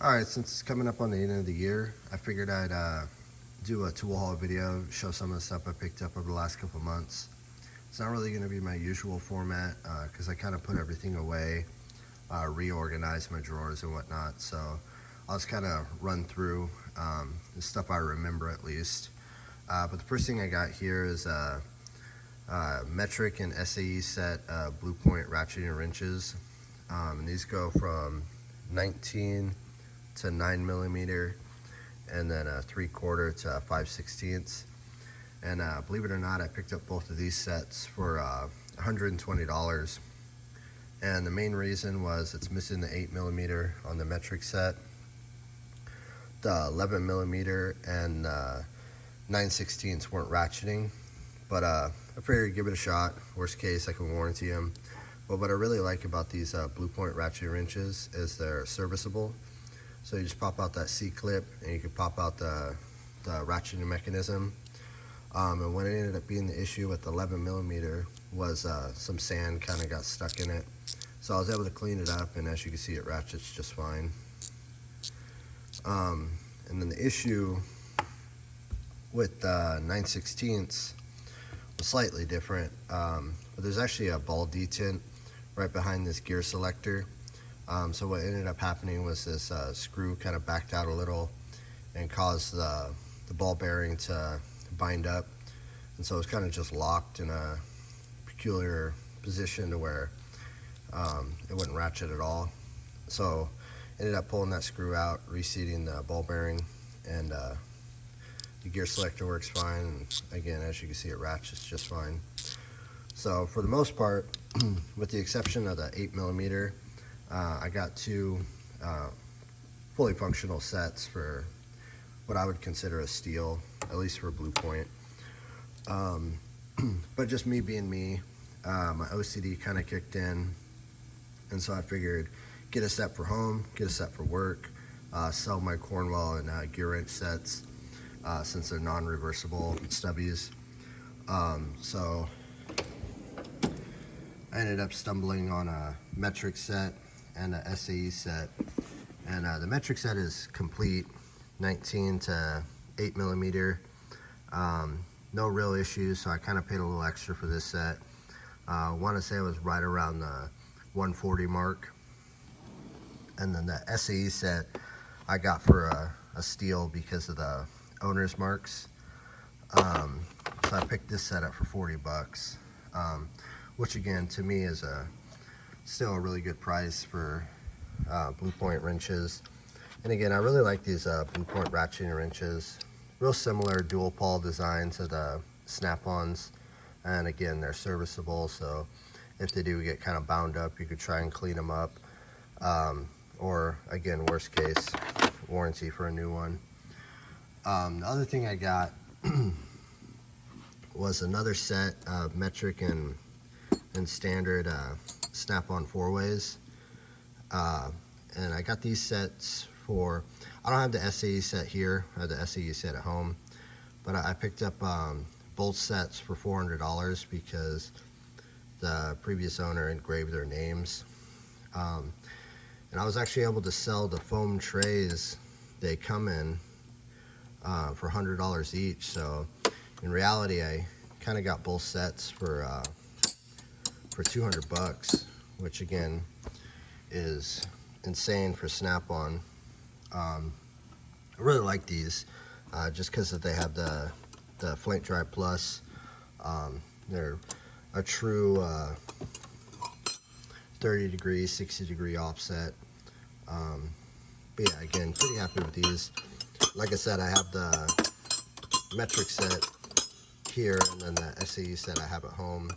Alright, since it's coming up on the end of the year, I figured I'd do a tool haul video, show some of the stuff I picked up over the last couple months. It's not really going to be my usual format because I kind of put everything away, reorganized my drawers and whatnot. So I'll just kind of run through the stuff I remember at least. But the first thing I got here is metric and SAE set Blue Point ratcheting wrenches. And these go from 19 to 9 millimeter, and then a 3/4 to 5/16. And believe it or not, I picked up both of these sets for $120. And the main reason was it's missing the 8 millimeter on the metric set, the 11 millimeter and 9/16 weren't ratcheting, but I figured give it a shot. Worst case, I can warranty them. But what I really like about these Blue Point ratchet wrenches is they're serviceable. So you just pop out that C-clip and you can pop out the ratcheting mechanism. And what ended up being the issue with the 11 millimeter was some sand kind of got stuck in it. So I was able to clean it up, and as you can see, it ratchets just fine. And then the issue with 9/16 was slightly different. But there's actually a ball detent right behind this gear selector. So what ended up happening was this screw kind of backed out a little and caused the ball bearing to bind up, and so it was kind of just locked in a peculiar position to where it wouldn't ratchet at all. So ended up pulling that screw out, reseating the ball bearing, and the gear selector works fine. And again, as you can see, it ratchets just fine. So for the most part, with the exception of the 8 millimeter, I got two fully functional sets for what I would consider a steal, at least for Blue Point. But just me being me, my OCD kind of kicked in, and so I figured get a set for home, get a set for work, sell my Cornwell and gear wrench sets since they're non-reversible stubbies. So I ended up stumbling on a metric set and a SAE set, and the metric set is complete, 19 to 8 millimeter. No real issues, so I kind of paid a little extra for this set. I want to say it was right around the 140 mark. And then the SAE set I got for a steal because of the owner's marks. So I picked this set up for 40 bucks, which again to me is still a really good price for Blue Point wrenches. And again, I really like these Blue Point ratcheting wrenches. Real similar dual pawl design to the Snap-ons, and again, they're serviceable, so if they do get kind of bound up, you could try and clean them up, or again, worst case, warranty for a new one. The other thing I got was another set of metric and standard Snap-on 4-ways, and I got these sets for, I don't have the SAE set here, I have the SAE set at home, but I picked up both sets for $400 because the previous owner engraved their names. And I was actually able to sell the foam trays they come in for $100 each. So in reality, I kind of got both sets for 200 bucks, which again is insane for Snap-on. I really like these just because they have the Flint Dry Plus. They're a true 30 degree, 60 degree offset. But yeah, again, pretty happy with these. Like I said, I have the metric set here, and then the SAE set I have at home.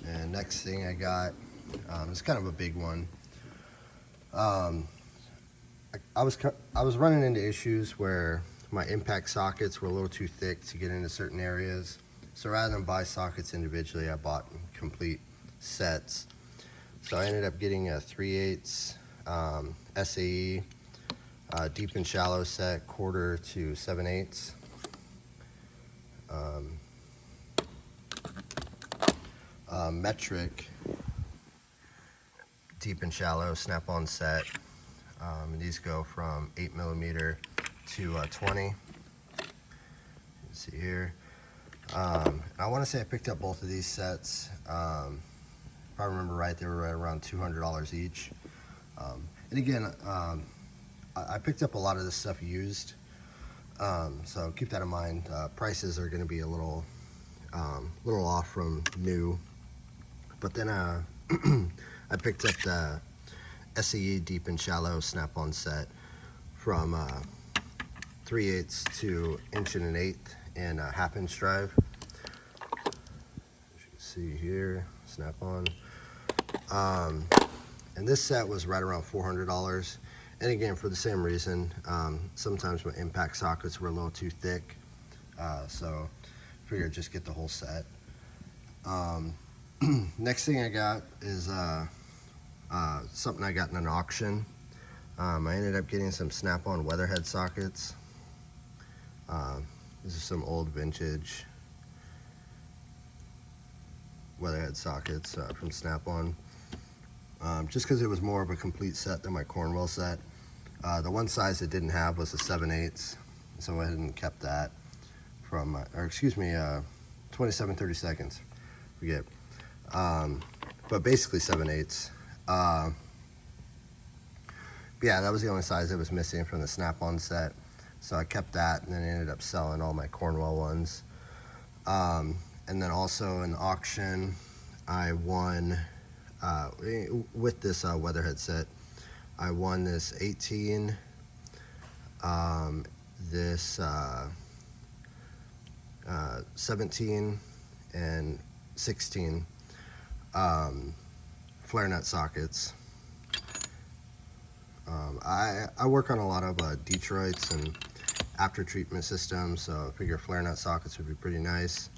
And next thing I got is kind of a big one. I was running into issues where my impact sockets were a little too thick to get into certain areas. So rather than buy sockets individually, I bought complete sets. So I ended up getting a 3/8 SAE deep and shallow set, 1/4 to 7/8. metric deep and shallow snap-on set. These go from 8mm to 20. You can see here. I want to say I picked up both of these sets. If I remember right, they were right around $200 each. And again, I picked up a lot of this stuff used, so keep that in mind. Prices are going to be a little off from new. But then I picked up the SAE deep and shallow snap-on set from 3/8 to 1 1/8 and 1/2 inch drive. As you can see here, snap-on. And this set was right around $400. And again, for the same reason, sometimes my impact sockets were a little too thick, so I figured just get the whole set. Next thing I got is something I got in an auction. I ended up getting some snap-on weatherhead sockets. These are some old vintage weatherhead sockets from Snap-on. Just because it was more of a complete set than my Cornwell set. The one size it didn't have was a 7/8, so I went ahead and kept that from, 27/32. Forget. But basically 7/8. Yeah, that was the only size that was missing from the Snap-on set, so I kept that, and then ended up selling all my Cornwell ones. And then also in the auction, I won with this weatherhead set. I won this 18, this 17, and 16 flare nut sockets. I work on a lot of Detroits and after treatment systems, so I figure flare nut sockets would be pretty nice.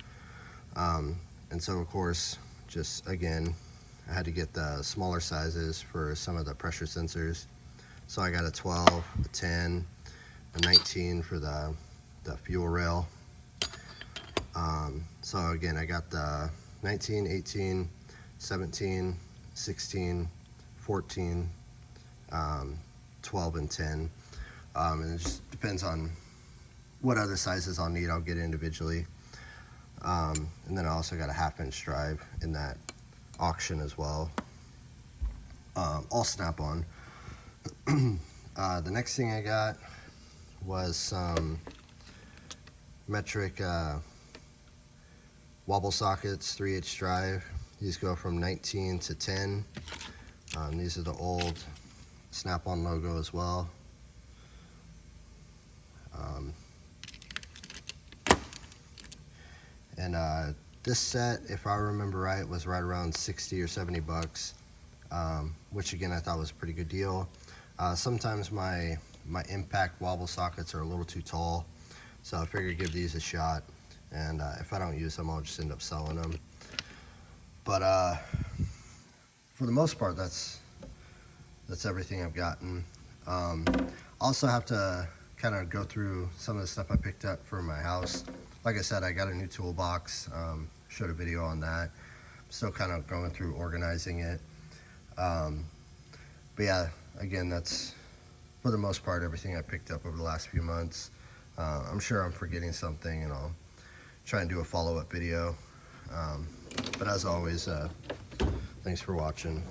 And so of course, just again, I had to get the smaller sizes for some of the pressure sensors. So I got a 12, a 10, a 19 for the fuel rail. So again, I got the 19, 18, 17, 16, 14, 12, and 10. And it just depends on what other sizes I'll need. I'll get individually. And then I also got a 1/2 inch drive in that auction as well. All Snap-on. The next thing I got was some metric wobble sockets, 3/8 drive. These go from 19 to 10. These are the old Snap-on logo as well. And this set, if I remember right, was right around 60 or 70 bucks, which again I thought was a pretty good deal. Sometimes my impact wobble sockets are a little too tall, so I figured give these a shot, and if I don't use them, I'll just end up selling them. But for the most part, that's everything I've gotten. Also have to kind of go through some of the stuff I picked up for my house. Like I said, I got a new toolbox, showed a video on that. Still kind of going through organizing it. But yeah, again, that's for the most part everything I picked up over the last few months. I'm sure I'm forgetting something, and I'll try and do a follow-up video. But as always, thanks for watching.